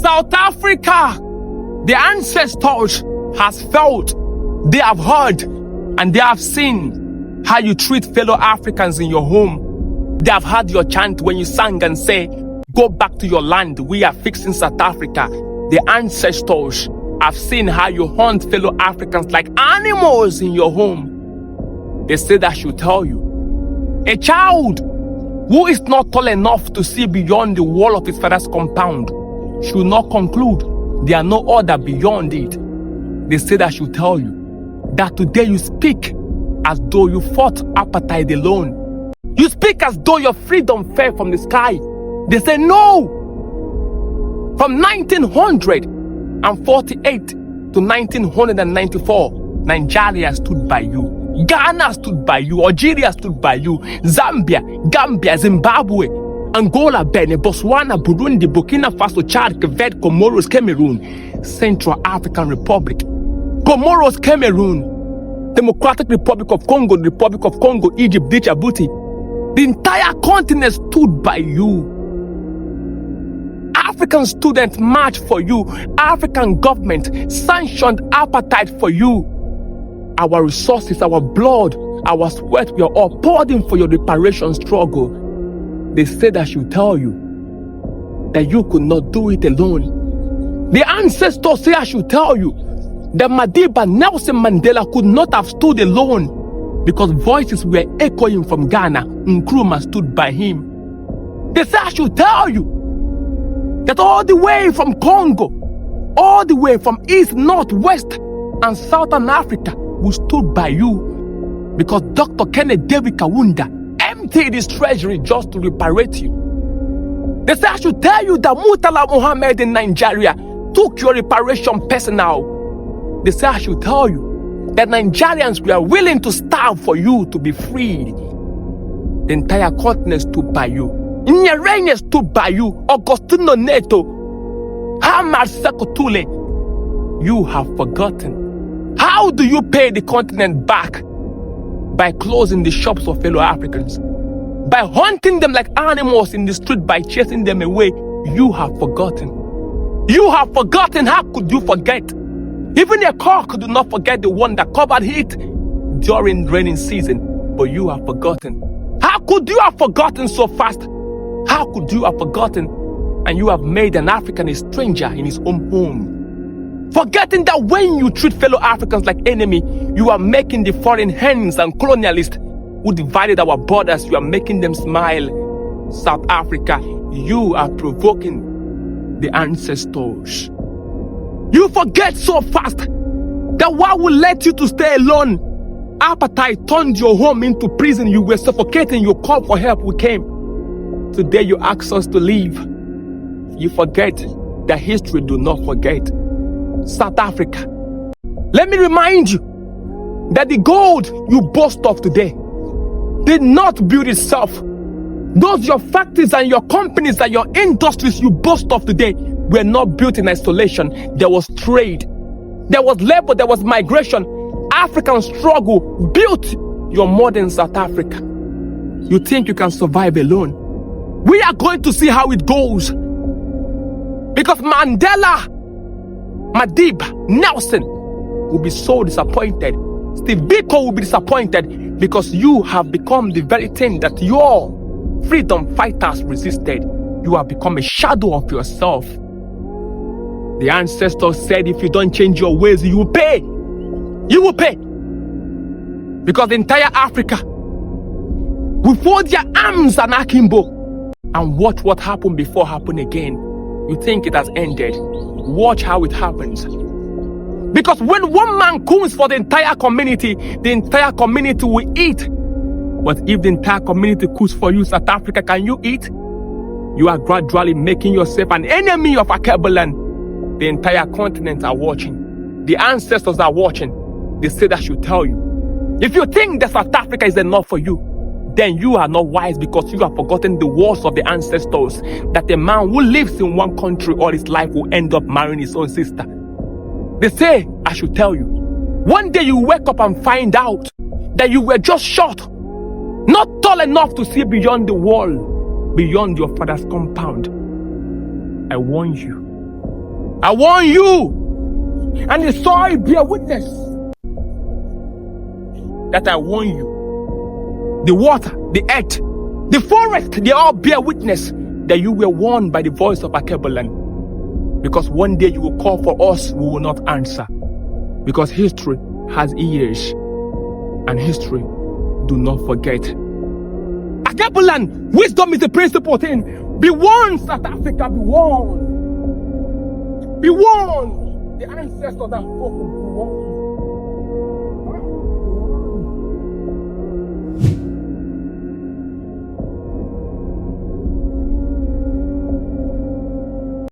South Africa, the ancestors has felt, they have heard, and they have seen how you treat fellow Africans in your home. They have heard your chant when you sang and say, go back to your land, we are fixing South Africa. The ancestors have seen how you hunt fellow Africans like animals in your home. They said I should tell you, a child who is not tall enough to see beyond the wall of his father's compound should not conclude there are no other beyond it. They said I should tell you that today you speak as though you fought apartheid alone. You speak as though your freedom fell from the sky. They say no. From 1948 to 1994, Nigeria stood by you. Ghana stood by you. Algeria stood by you. Zambia, Gambia, Zimbabwe, Angola, Benin, Botswana, Burundi, Burkina Faso, Chad, Cape Comoros, Cameroon, Central African Republic, Comoros, Cameroon, Democratic Republic of Congo, the Republic of Congo, Egypt, Djibouti. The entire continent stood by you. African students marched for you. African government sanctioned apartheid for you. Our resources, our blood, our sweat, we are all poured in for your reparation struggle. They said I should tell you that you could not do it alone. The ancestors say I should tell you that Madiba Nelson Mandela could not have stood alone because voices were echoing from Ghana. Nkrumah stood by him. They say I should tell you that all the way from Congo, all the way from East, North, West, and Southern Africa, we stood by you because Dr. Kenneth David Kawunda emptied his treasury just to reparate you. They say I should tell you that Murtala Muhammad in Nigeria took your reparation personal. They say I should tell you that Nigerians were willing to starve for you to be freed. The entire continent stood by you. Nyerere stood by you. Augustino Neto, Hamad Sekotule. You have forgotten. How do you pay the continent back? By closing the shops of fellow Africans, by hunting them like animals in the street, by chasing them away. You have forgotten. You have forgotten. How could you forget? Even a cock do not forget the one that covered it during raining season. But you have forgotten. How could you have forgotten so fast? How could you have forgotten? And you have made an African a stranger in his own home. Forgetting that when you treat fellow Africans like enemy, you are making the foreign hands and colonialists who divided our borders, you are making them smile. South Africa, you are provoking the ancestors. You forget so fast that what will let you to stay alone? Apartheid turned your home into prison. You were suffocating. You called for help. We came. Today you ask us to leave. You forget that history do not forget. South Africa, let me remind you that the gold you boast of today did not build itself. Those your factories and your companies and your industries you boast of today were not built in isolation. There was trade, there was labor, there was migration. African struggle built your modern South Africa. You think you can survive alone? We are going to see how it goes. Because Mandela, Madiba, Nelson will be so disappointed. Steve Biko will be disappointed because you have become the very thing that your freedom fighters resisted. You have become a shadow of yourself. The ancestors said if you don't change your ways, you will pay. You will pay. Because the entire Africa will fold their arms and akimbo and watch what happened before happen again. You think it has ended. Watch how it happens. Because when one man comes for the entire community will eat. But if the entire community cooks for you, South Africa, can you eat? You are gradually making yourself an enemy of Akebulan. The entire continent are watching. The ancestors are watching. They said I should tell you. If you think that South Africa is enough for you, then you are not wise because you have forgotten the words of the ancestors that a man who lives in one country all his life will end up marrying his own sister. They say I should tell you. One day you wake up and find out that you were just short, not tall enough to see beyond the wall, beyond your father's compound. I warn you, I warn you. And the soil bear witness that I warn you. The water, the earth, the forest, they all bear witness that you were warned by the voice of Akebulan. Because one day you will call for us, we will not answer. Because history has ears, and history do not forget. Akebulan, wisdom is the principal thing. Be warned, South Africa, be warned. Be warned. The ancestors that spoke will be warned.